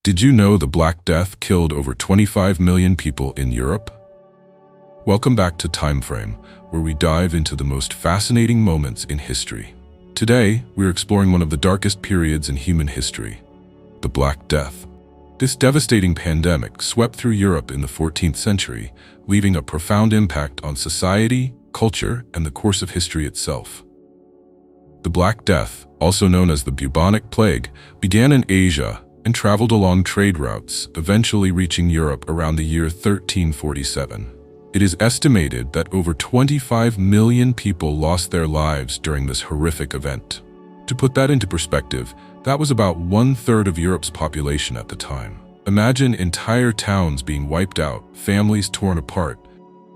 Did you know the Black Death killed over 25 million people in Europe? Welcome back to Timeframe, where we dive into the most fascinating moments in history. Today, we're exploring one of the darkest periods in human history, the Black Death. This devastating pandemic swept through Europe in the 14th century, leaving a profound impact on society, culture, and the course of history itself. The Black Death, also known as the Bubonic Plague, began in Asia and traveled along trade routes, eventually reaching Europe around the year 1347. It is estimated that over 25 million people lost their lives during this horrific event. To put that into perspective, that was about 1/3 of Europe's population at the time. Imagine entire towns being wiped out, families torn apart,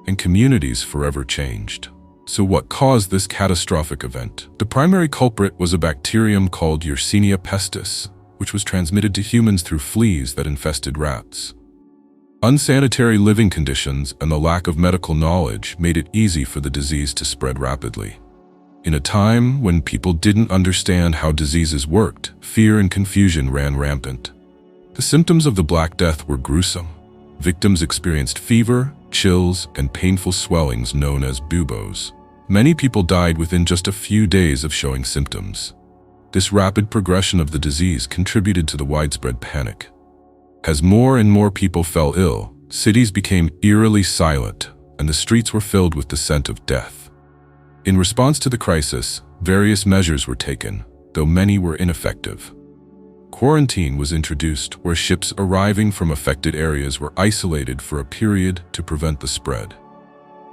and communities forever changed. So what caused this catastrophic event? The primary culprit was a bacterium called Yersinia pestis, which was transmitted to humans through fleas that infested rats. Unsanitary living conditions and the lack of medical knowledge made it easy for the disease to spread rapidly. In a time when people didn't understand how diseases worked, fear and confusion ran rampant. The symptoms of the Black Death were gruesome. Victims experienced fever, chills, and painful swellings known as buboes. Many people died within just a few days of showing symptoms. This rapid progression of the disease contributed to the widespread panic. As more and more people fell ill, cities became eerily silent, and the streets were filled with the scent of death. In response to the crisis, various measures were taken, though many were ineffective. Quarantine was introduced, where ships arriving from affected areas were isolated for a period to prevent the spread.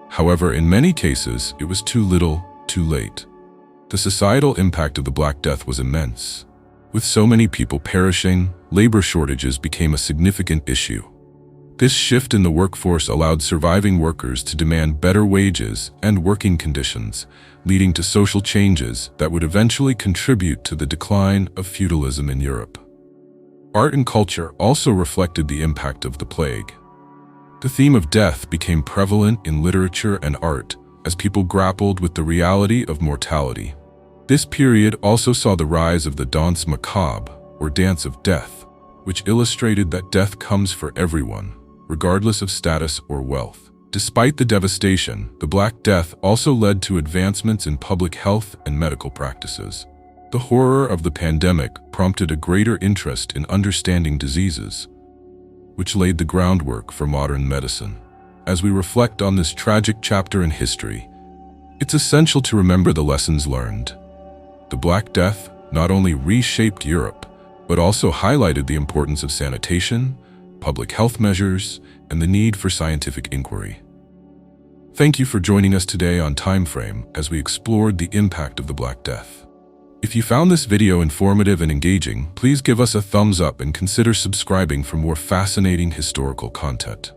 However, in many cases, it was too little, too late. The societal impact of the Black Death was immense. With so many people perishing, labor shortages became a significant issue. This shift in the workforce allowed surviving workers to demand better wages and working conditions, leading to social changes that would eventually contribute to the decline of feudalism in Europe. Art and culture also reflected the impact of the plague. The theme of death became prevalent in literature and art as people grappled with the reality of mortality. This period also saw the rise of the danse macabre, or dance of death, which illustrated that death comes for everyone, regardless of status or wealth. Despite the devastation, the Black Death also led to advancements in public health and medical practices. The horror of the pandemic prompted a greater interest in understanding diseases, which laid the groundwork for modern medicine. As we reflect on this tragic chapter in history, it's essential to remember the lessons learned. The Black Death not only reshaped Europe, but also highlighted the importance of sanitation, public health measures, and the need for scientific inquiry. Thank you for joining us today on Timeframe as we explored the impact of the Black Death. If you found this video informative and engaging, please give us a thumbs up and consider subscribing for more fascinating historical content.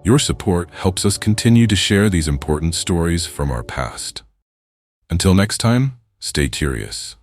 Your support helps us continue to share these important stories from our past. Until next time, stay curious.